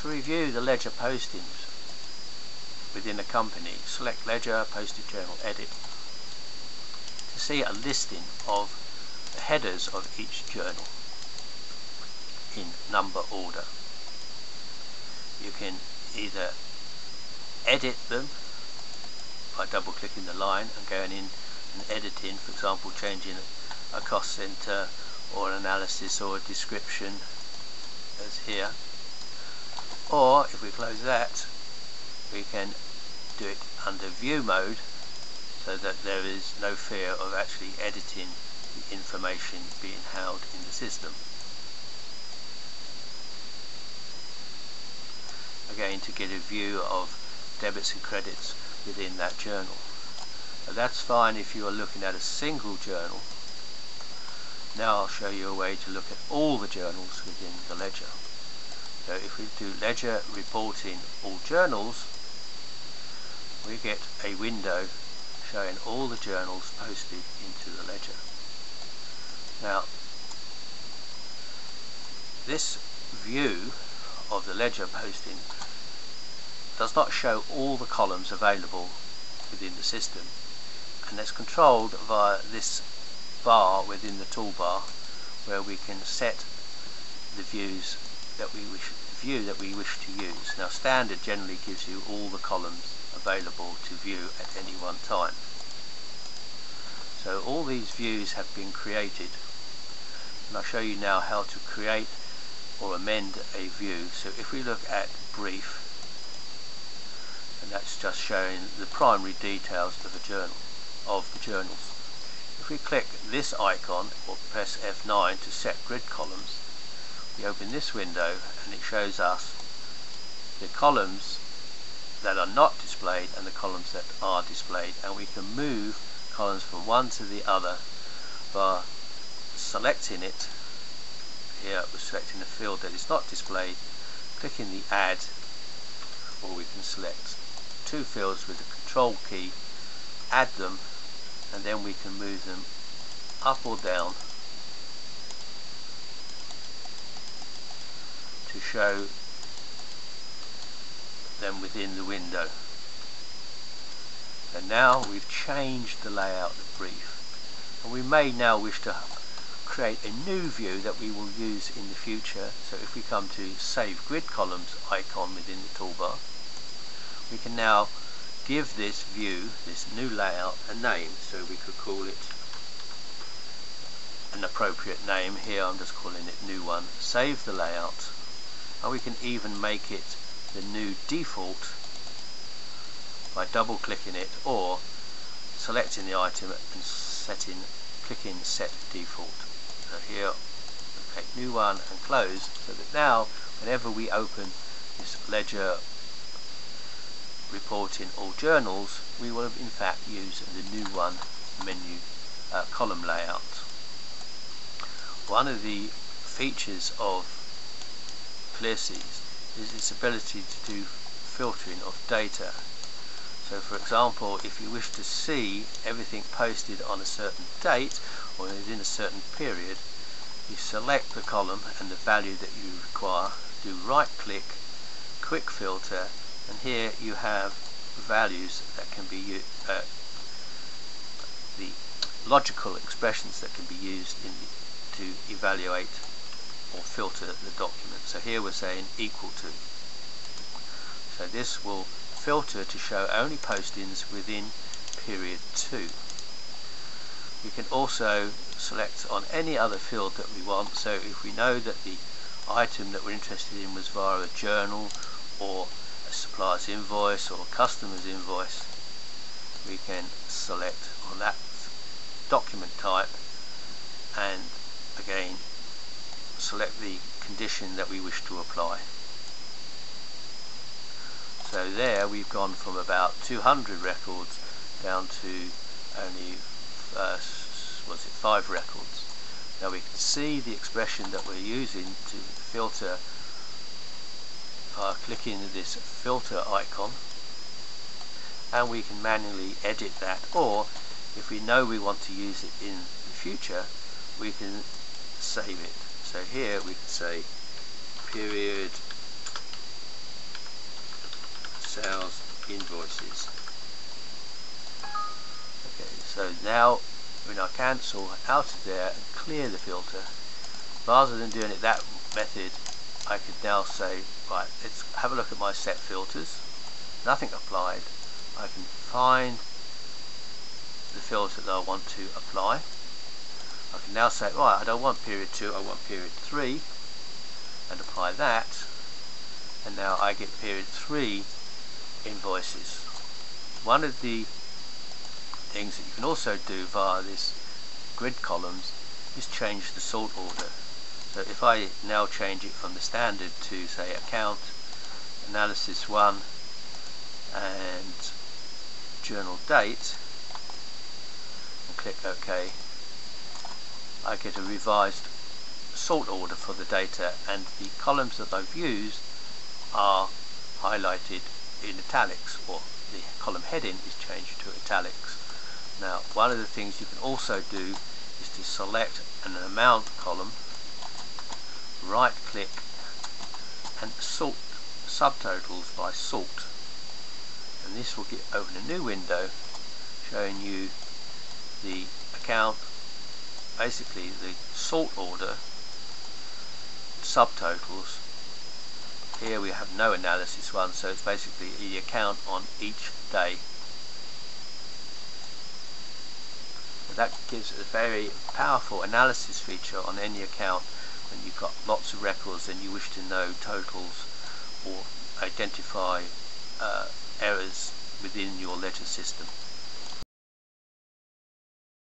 To review the ledger postings within a company, select Ledger, Posted Journal, Edit to see a listing of the headers of each journal in number order. You can either edit them by double clicking the line and going in and editing, for example changing a cost center or an analysis or a description as here, or if we close that we can do it under view mode so that there is no fear of actually editing the information being held in the system. Again, to get a view of debits and credits within that journal. Now that's fine if you are looking at a single journal. Now I'll show you a way to look at all the journals within the ledger. So if we do Ledger Reporting All Journals, we get a window showing all the journals posted into the ledger. Now this view of the ledger posting does not show all the columns available within the system, and it's controlled via this bar within the toolbar where we can set the view that we wish to use. Now standard generally gives you all the columns available to view at any one time. So all these views have been created, and I'll show you now how to create or amend a view. So if we look at brief, and that's just showing the primary details of a journal, of the journals. If we click this icon or press F9 to set grid columns, we open this window and it shows us the columns that are not displayed and the columns that are displayed, and we can move columns from one to the other by selecting it. Here we're selecting a field that is not displayed, clicking the add, or we can select two fields with the control key, add them, and then we can move them up or down to show them within the window. And now we've changed the layout of the brief, and we may now wish to create a new view that we will use in the future. So if we come to Save Grid Columns icon within the toolbar, we can now give this view, this new layout, a name. So we could call it an appropriate name. Here I'm just calling it New One. Save the layout, and we can even make it the new default by double clicking it or selecting the item and clicking Set Default. So here we click New One and close, so that now whenever we open this Ledger Reporting All Journals, we will in fact use the New One menu column layout. One of the features of ClearSeas is its ability to do filtering of data. So for example, if you wish to see everything posted on a certain date or within a certain period, you select the column and the value that you require, do right click, quick filter, and here you have values that can be the logical expressions that can be used to evaluate or filter the document. So here we're saying equal to. So this will filter to show only postings within period 2. We can also select on any other field that we want. So if we know that the item that we're interested in was via a journal or a supplier's invoice or a customer's invoice, we can select on that document type and again select the condition that we wish to apply. So there we've gone from about 200 records down to only 5 records. Now we can see the expression that we're using to filter by clicking this filter icon, and we can manually edit that, or if we know we want to use it in the future, we can save it. So here we can say period invoices. Okay, so now when I cancel out of there and clear the filter, rather than doing it that method, I could now say, right, let's have a look at my set filters. Nothing applied. I can find the filter that I want to apply. I can now say, right, I don't want period 2, I want period 3, and apply that, and now I get period 3 invoices. One of the things that you can also do via this grid columns is change the sort order. So if I now change it from the standard to, say, account, analysis 1, and journal date, and click OK, I get a revised sort order for the data, and the columns that I've used are highlighted in italics, or the column heading is changed to italics. Now, one of the things you can also do is to select an amount column, right click, and sort subtotals by sort, and this will open a new window showing you the account, basically the sort order, subtotals. Here we have no analysis 1, so it's basically the account on each day. That gives a very powerful analysis feature on any account when you've got lots of records and you wish to know totals or identify errors within your ledger system.